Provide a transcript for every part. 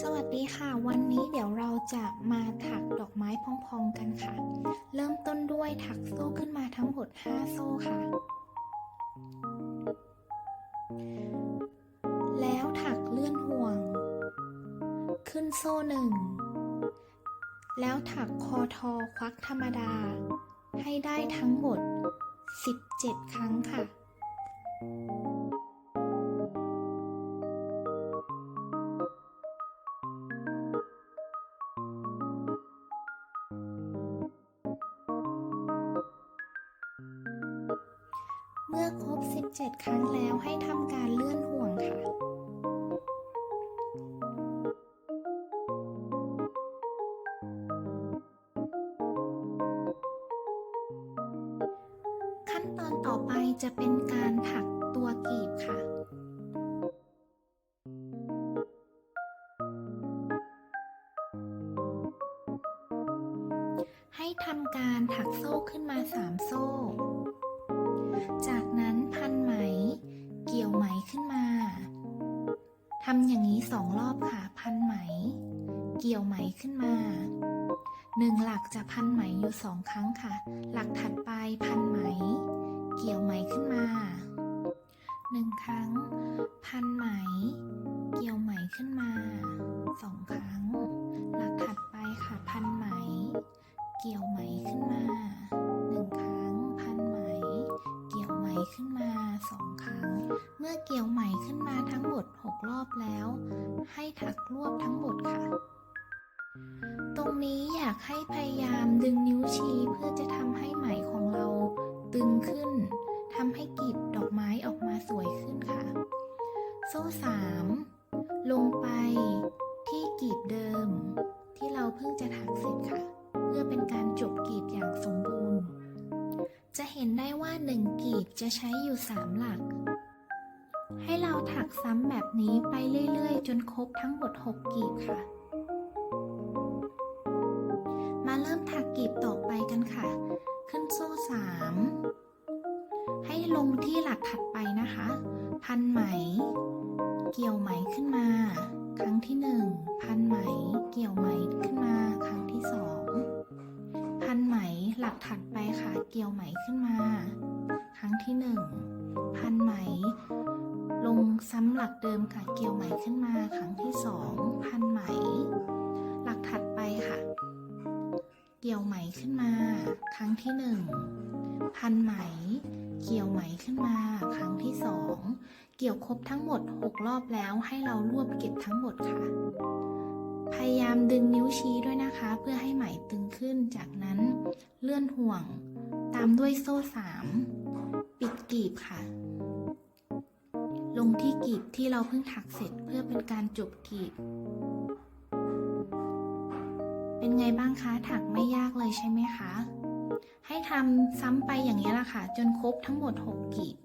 สวัสดีค่ะวันนี้เดี๋ยวเราจะมาถักดอกไม้พองๆกันค่ะเริ่มต้นด้วยถักโซ่ขึ้นมาทั้งหมด5โซ่ค่ะแล้วถักเลื่อนห่วงขึ้นโซ่1แล้วถักคอทอควักธรรมดาให้ได้ทั้งหมด17ครั้งค่ะเมื่อครบ17ครั้งแล้วให้ทำการเลื่อนห่วงค่ะขั้นตอนต่อไปจะเป็นการถักตัวกีบค่ะให้ทำการถักโซ่ขึ้นมา3โซ่จากนั้นพันไหมเกี่ยวไหมขึ้นมาทำอย่างนี้2รอบค่ะพันไหมเกี่ยวไหมขึ้นมา1หลักจะพันไหมอยู่2ครั้งค่ะหลักถัดไปพันไหมเกี่ยวไหมขึ้นมา1ครั้งพันไหมเกี่ยวไหมขึ้นมา2ครั้งหลักถัดไปค่ะพันไหมเกี่ยวไหมขึ้นมา1ครั้งพันไหมเกี่ยวไหมขึ้นมา2ครั้งเมื่อเกี่ยวไหมขึ้นมาทั้งหมด6รอบแล้วให้ถักรวบทั้งหมดค่ะตรงนี้อยากให้พยายามดึงนิ้วชี้เพื่อจะทำให้ไหมของเราตึงขึ้นทำให้กีบดอกไม้ออกมาสวยขึ้นค่ะโซ่3ลงไปที่กีบเดิมที่เราเพิ่งจะถักเสร็จค่ะเพื่อเป็นการจบกีบอย่างสมบูรณ์จะเห็นได้ว่า1กีบจะใช้อยู่3หลักให้เราถักซ้ำแบบนี้ไปเรื่อยๆจนครบทั้งหมด6กีบค่ะมาเริ่มถักกีบต่อไปกันค่ะขึ้นโซ่3ให้ลงที่หลักถัดไปนะคะพันไหมเกี่ยวไหมขึ้นมาครั้งที่1พันไหมเกี่ยวไหมขึ้นมาครั้งที่2พันไหมหลักถัดไปค่ะเกี่ยวไหมขึ้นมาครั้งที่1พันไหมลงซ้ำหลักเดิมค่ะเกี่ยวไหมขึ้นมาครั้งที่2พันไหมหลักถัดไปค่ะเกี่ยวไหมขึ้นมาครั้งที่1พันไหมเกี่ยวไหมขึ้นมาครั้งที่2เกี่ยวครบทั้งหมด6รอบแล้วให้เรารวบเก็บทั้งหมดค่ะพยายามดึงนิ้วชี้ด้วยนะคะเพื่อให้ไหมตึงขึ้นจากนั้นเลื่อนห่วงตามด้วยโซ่3ปิดกีบค่ะลงที่กีบที่เราเพิ่งถักเสร็จเพื่อเป็นการจบกีบเป็นไงบ้างคะถักไม่ยากเลยใช่ไหมคะให้ทำซ้ำไปอย่างนี้แหละค่ะจนครบทั้งหมด6กีบ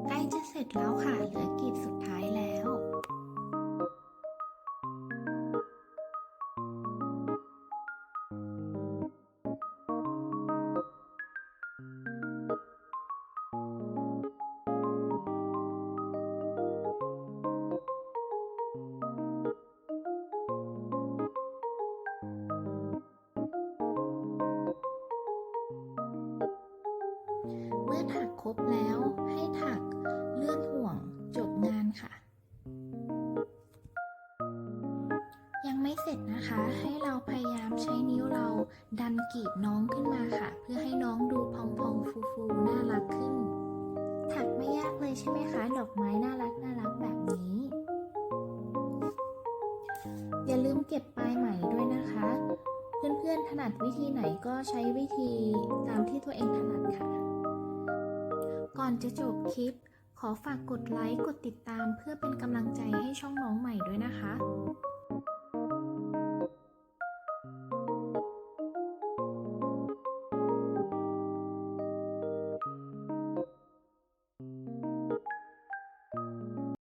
ใกล้จะเสร็จแล้วค่ะเหลือกีบสุดท้ายแล้ว มื่อถักครบแล้วให้ถักเลื่อนห่วงจบงานค่ะ ยังไม่เสร็จนะคะ ให้เราพยายามใช้นิ้วเราดันกีบน้องขึ้นมาค่ะ เพื่อให้น้องดูพองๆฟูๆน่ารักขึ้น ถักไม่ยากเลยใช่ไหมคะ ดอกไม้น่ารักแบบนี้ อย่าลืมเก็บปลายไหมด้วยนะคะ เพื่อนๆถนัดวิธีไหนก็ใช้วิธีตามที่ตัวเองถนัดค่ะ ก่อนจะจบคลิป ขอฝากกดไลค์ กดติดตามเพื่อเป็นกำลังใจให้ช่องน้องใหม่ด้วยนะคะ